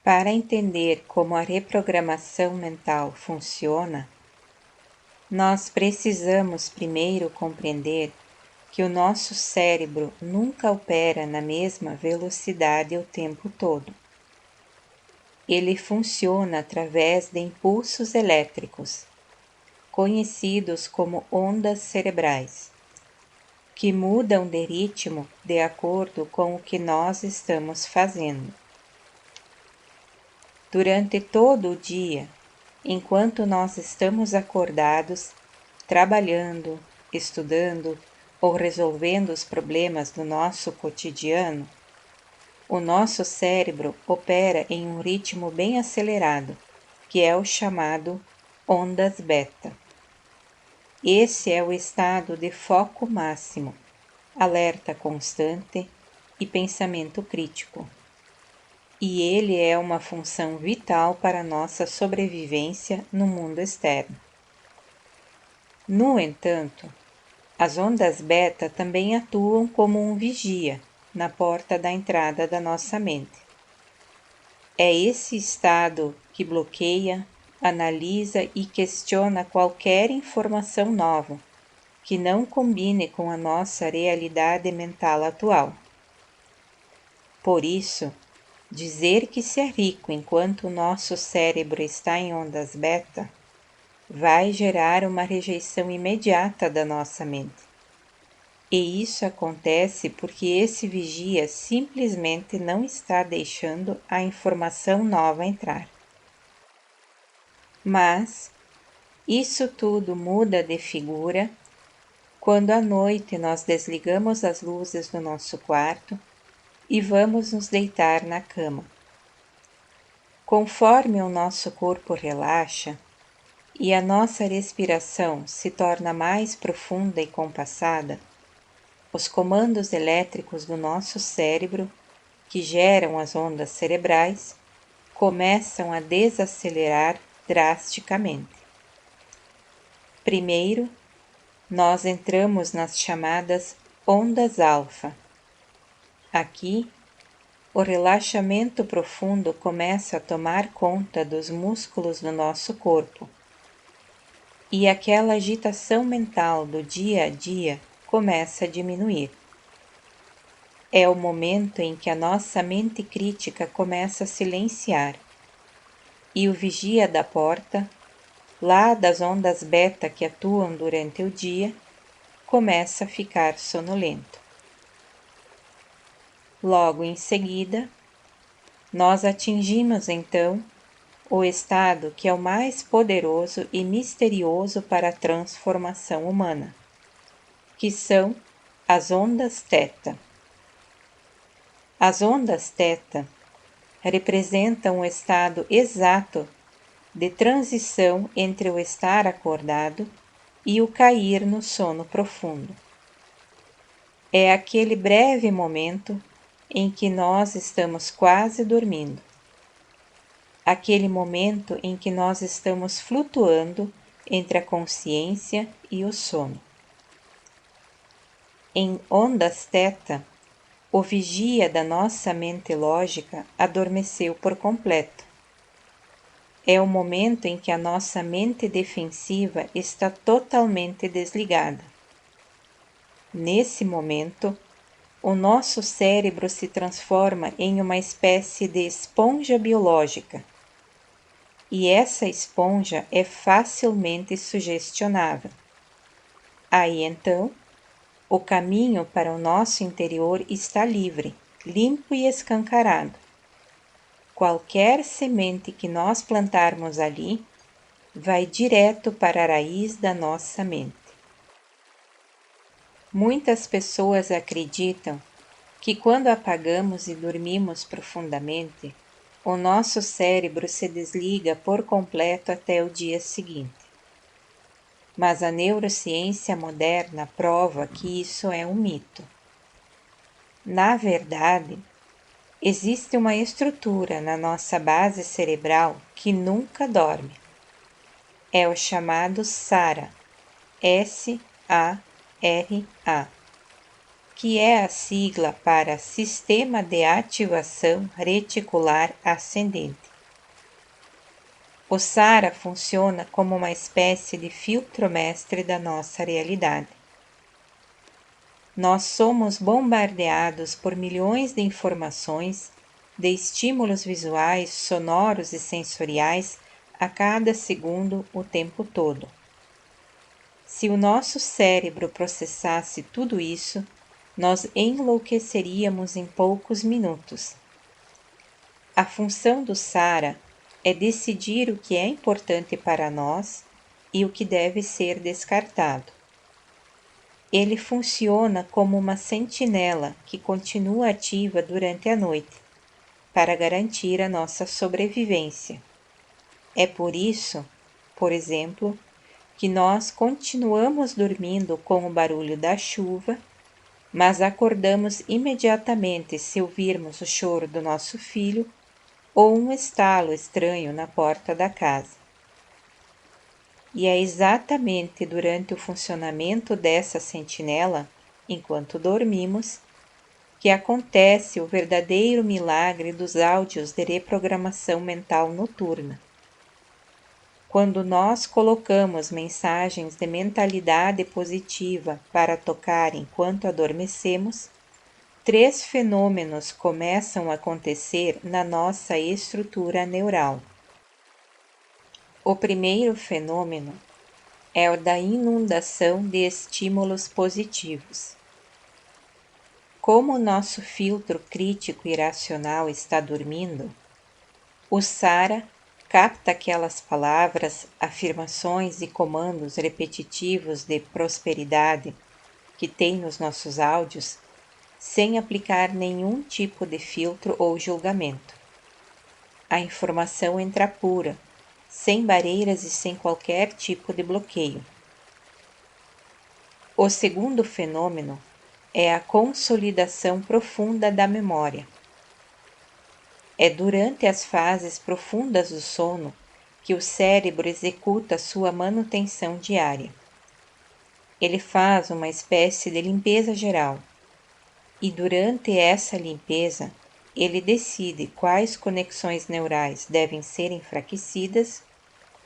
Para entender como a reprogramação mental funciona, nós precisamos primeiro compreender que o nosso cérebro nunca opera na mesma velocidade o tempo todo. Ele funciona através de impulsos elétricos, conhecidos como ondas cerebrais, que mudam de ritmo de acordo com o que nós estamos fazendo. Durante todo o dia, enquanto nós estamos acordados, trabalhando, estudando ou resolvendo os problemas do nosso cotidiano, o nosso cérebro opera em um ritmo bem acelerado, que é o chamado ondas beta. Esse é o estado de foco máximo, alerta constante e pensamento crítico. E ele é uma função vital para nossa sobrevivência no mundo externo. No entanto, as ondas beta também atuam como um vigia na porta da entrada da nossa mente. É esse estado que bloqueia, analisa e questiona qualquer informação nova que não combine com a nossa realidade mental atual. Por isso, dizer que se é rico enquanto o nosso cérebro está em ondas beta vai gerar uma rejeição imediata da nossa mente. E isso acontece porque esse vigia simplesmente não está deixando a informação nova entrar. Mas isso tudo muda de figura quando à noite nós desligamos as luzes do nosso quarto e vamos nos deitar na cama. Conforme o nosso corpo relaxa e a nossa respiração se torna mais profunda e compassada, os comandos elétricos do nosso cérebro, que geram as ondas cerebrais, começam a desacelerar drasticamente. Primeiro, nós entramos nas chamadas ondas alfa. Aqui, o relaxamento profundo começa a tomar conta dos músculos do nosso corpo e aquela agitação mental do dia a dia começa a diminuir. É o momento em que a nossa mente crítica começa a silenciar e o vigia da porta, lá das ondas beta que atuam durante o dia, começa a ficar sonolento. Logo em seguida, nós atingimos então o estado que é o mais poderoso e misterioso para a transformação humana, que são as ondas θ. As ondas θ representam o estado exato de transição entre o estar acordado e o cair no sono profundo. É aquele breve momento em que nós estamos quase dormindo. Aquele momento em que nós estamos flutuando entre a consciência e o sono. Em ondas θ, o vigia da nossa mente lógica adormeceu por completo. É o momento em que a nossa mente defensiva está totalmente desligada. Nesse momento, o nosso cérebro se transforma em uma espécie de esponja biológica. E essa esponja é facilmente sugestionável. Aí então, o caminho para o nosso interior está livre, limpo e escancarado. Qualquer semente que nós plantarmos ali, vai direto para a raiz da nossa mente. Muitas pessoas acreditam que quando apagamos e dormimos profundamente, o nosso cérebro se desliga por completo até o dia seguinte. Mas a neurociência moderna prova que isso é um mito. Na verdade, existe uma estrutura na nossa base cerebral que nunca dorme. É o chamado SARA, S-A-R-A, que é a sigla para Sistema de Ativação Reticular Ascendente. O SARA funciona como uma espécie de filtro mestre da nossa realidade. Nós somos bombardeados por milhões de informações, de estímulos visuais, sonoros e sensoriais a cada segundo, o tempo todo. Se o nosso cérebro processasse tudo isso, nós enlouqueceríamos em poucos minutos. A função do SARA é decidir o que é importante para nós e o que deve ser descartado. Ele funciona como uma sentinela que continua ativa durante a noite, para garantir a nossa sobrevivência. É por isso, por exemplo, que nós continuamos dormindo com o barulho da chuva, mas acordamos imediatamente se ouvirmos o choro do nosso filho ou um estalo estranho na porta da casa. E é exatamente durante o funcionamento dessa sentinela, enquanto dormimos, que acontece o verdadeiro milagre dos áudios de reprogramação mental noturna. Quando nós colocamos mensagens de mentalidade positiva para tocar enquanto adormecemos, 3 fenômenos começam a acontecer na nossa estrutura neural. O primeiro fenômeno é o da inundação de estímulos positivos. Como o nosso filtro crítico e racional está dormindo, o SARA capta aquelas palavras, afirmações e comandos repetitivos de prosperidade que tem nos nossos áudios, sem aplicar nenhum tipo de filtro ou julgamento. A informação entra pura, sem barreiras e sem qualquer tipo de bloqueio. O segundo fenômeno é a consolidação profunda da memória. É durante as fases profundas do sono que o cérebro executa sua manutenção diária. Ele faz uma espécie de limpeza geral, e durante essa limpeza, ele decide quais conexões neurais devem ser enfraquecidas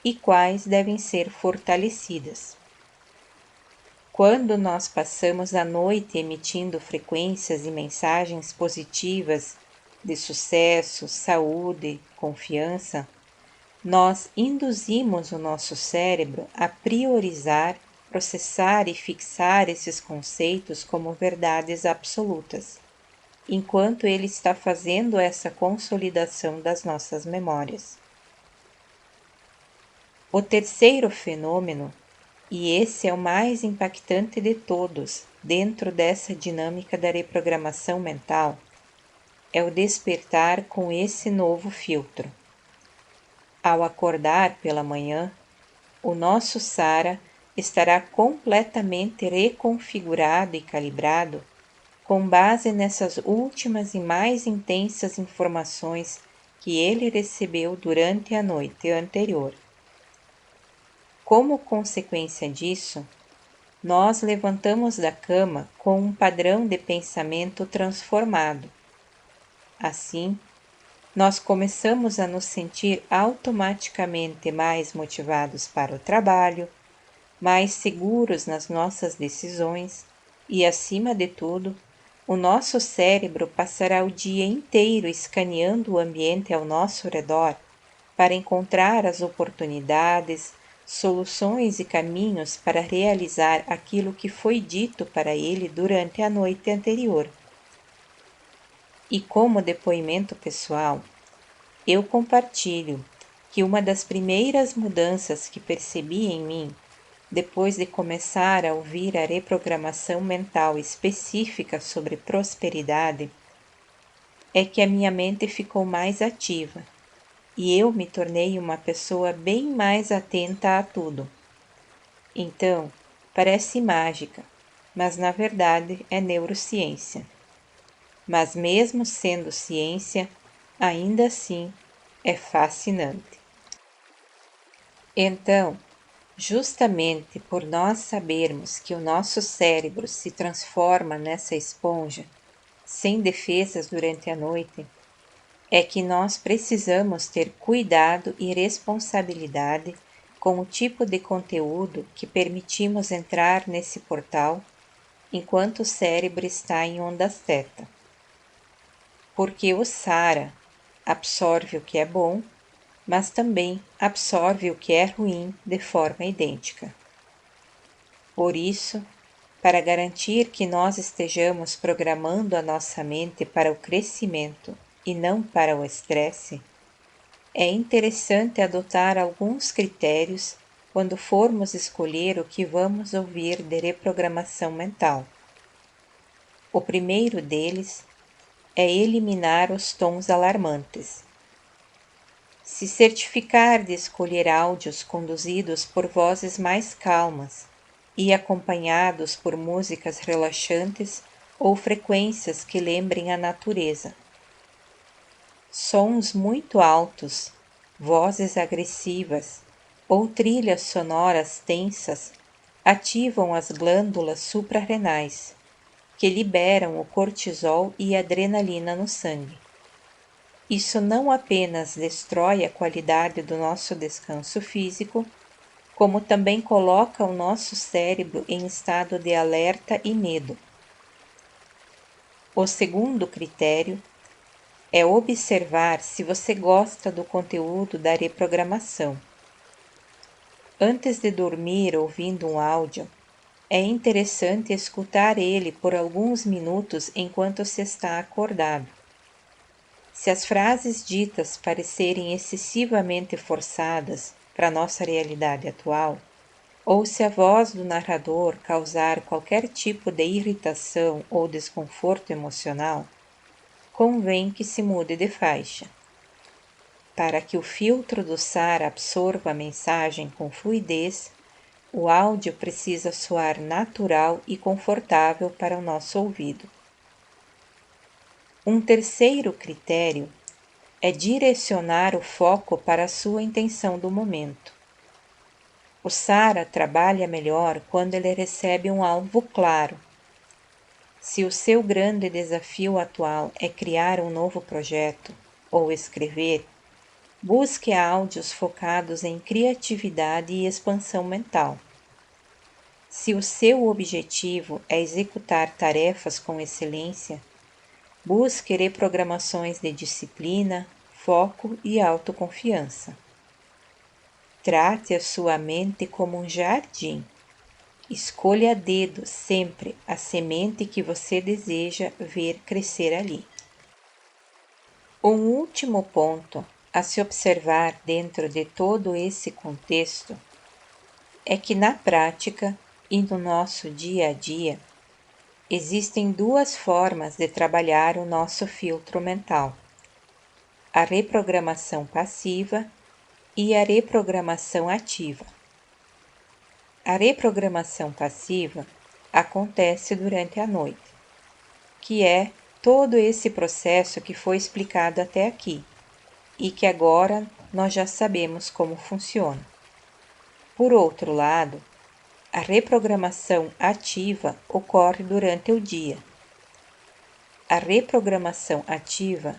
e quais devem ser fortalecidas. Quando nós passamos a noite emitindo frequências e mensagens positivas de sucesso, saúde, confiança, nós induzimos o nosso cérebro a priorizar, processar e fixar esses conceitos como verdades absolutas, enquanto ele está fazendo essa consolidação das nossas memórias. O terceiro fenômeno, e esse é o mais impactante de todos dentro dessa dinâmica da reprogramação mental, é o despertar com esse novo filtro. Ao acordar pela manhã, o nosso SARA estará completamente reconfigurado e calibrado com base nessas últimas e mais intensas informações que ele recebeu durante a noite anterior. Como consequência disso, nós levantamos da cama com um padrão de pensamento transformado. Assim, nós começamos a nos sentir automaticamente mais motivados para o trabalho, mais seguros nas nossas decisões e, acima de tudo, o nosso cérebro passará o dia inteiro escaneando o ambiente ao nosso redor para encontrar as oportunidades, soluções e caminhos para realizar aquilo que foi dito para ele durante a noite anterior. E como depoimento pessoal, eu compartilho que uma das primeiras mudanças que percebi em mim, depois de começar a ouvir a reprogramação mental específica sobre prosperidade, é que a minha mente ficou mais ativa e eu me tornei uma pessoa bem mais atenta a tudo. Então, parece mágica, mas na verdade é neurociência. Mas mesmo sendo ciência, ainda assim é fascinante. Então, Justamente por nós sabermos que o nosso cérebro se transforma nessa esponja, sem defesas durante a noite, é que nós precisamos ter cuidado e responsabilidade com o tipo de conteúdo que permitimos entrar nesse portal enquanto o cérebro está em ondas θ. Porque o SARA absorve o que é bom, mas também absorve o que é ruim de forma idêntica. Por isso, para garantir que nós estejamos programando a nossa mente para o crescimento e não para o estresse, é interessante adotar alguns critérios quando formos escolher o que vamos ouvir de reprogramação mental. O primeiro deles é eliminar os tons alarmantes. Se certificar de escolher áudios conduzidos por vozes mais calmas e acompanhados por músicas relaxantes ou frequências que lembrem a natureza. Sons muito altos, vozes agressivas ou trilhas sonoras tensas ativam as glândulas suprarrenais, que liberam o cortisol e a adrenalina no sangue. Isso não apenas destrói a qualidade do nosso descanso físico, como também coloca o nosso cérebro em estado de alerta e medo. O segundo critério é observar se você gosta do conteúdo da reprogramação. Antes de dormir ouvindo um áudio, é interessante escutar ele por alguns minutos enquanto se está acordado. Se as frases ditas parecerem excessivamente forçadas para nossa realidade atual, ou se a voz do narrador causar qualquer tipo de irritação ou desconforto emocional, convém que se mude de faixa. Para que o filtro do SAR absorva a mensagem com fluidez, o áudio precisa soar natural e confortável para o nosso ouvido. Um terceiro critério é direcionar o foco para a sua intenção do momento. O SARA trabalha melhor quando ele recebe um alvo claro. Se o seu grande desafio atual é criar um novo projeto ou escrever, busque áudios focados em criatividade e expansão mental. Se o seu objetivo é executar tarefas com excelência, busque reprogramações de disciplina, foco e autoconfiança. Trate a sua mente como um jardim. Escolha a dedo sempre a semente que você deseja ver crescer ali. Um último ponto a se observar dentro de todo esse contexto é que na prática e no nosso dia a dia existem duas formas de trabalhar o nosso filtro mental: a reprogramação passiva e a reprogramação ativa. A reprogramação passiva acontece durante a noite, que é todo esse processo que foi explicado até aqui e que agora nós já sabemos como funciona. Por outro lado, a reprogramação ativa ocorre durante o dia. A reprogramação ativa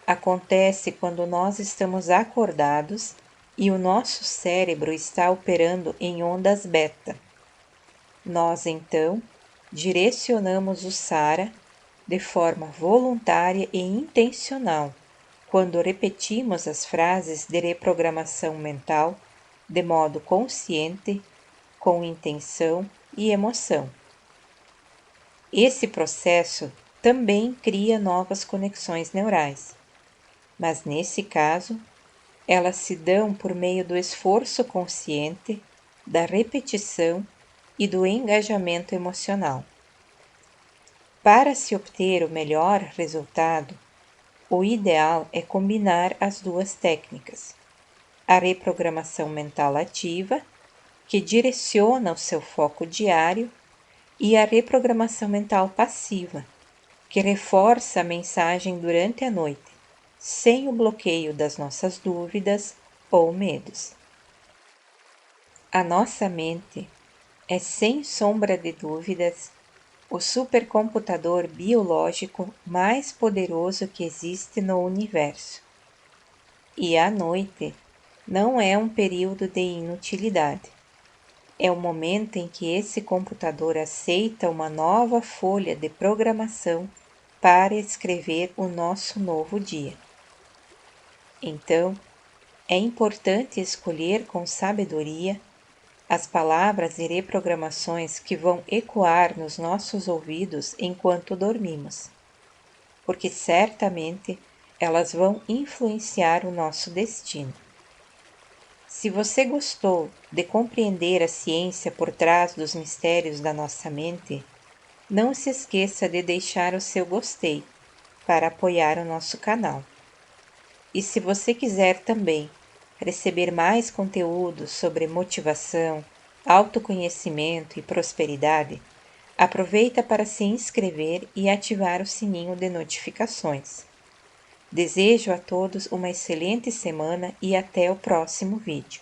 acontece quando nós estamos acordados e o nosso cérebro está operando em ondas beta. Nós, então, direcionamos o SARA de forma voluntária e intencional quando repetimos as frases de reprogramação mental de modo consciente, com intenção e emoção. Esse processo também cria novas conexões neurais, mas nesse caso, elas se dão por meio do esforço consciente, da repetição e do engajamento emocional. Para se obter o melhor resultado, o ideal é combinar as duas técnicas: a reprogramação mental ativa, que direciona o seu foco diário, e a reprogramação mental passiva, que reforça a mensagem durante a noite, sem o bloqueio das nossas dúvidas ou medos. A nossa mente é, sem sombra de dúvidas, o supercomputador biológico mais poderoso que existe no universo. E a noite não é um período de inutilidade. É o momento em que esse computador aceita uma nova folha de programação para escrever o nosso novo dia. Então, é importante escolher com sabedoria as palavras e reprogramações que vão ecoar nos nossos ouvidos enquanto dormimos, porque certamente elas vão influenciar o nosso destino. Se você gostou de compreender a ciência por trás dos mistérios da nossa mente, não se esqueça de deixar o seu gostei para apoiar o nosso canal. E se você quiser também receber mais conteúdo sobre motivação, autoconhecimento e prosperidade, aproveita para se inscrever e ativar o sininho de notificações. Desejo a todos uma excelente semana e até o próximo vídeo.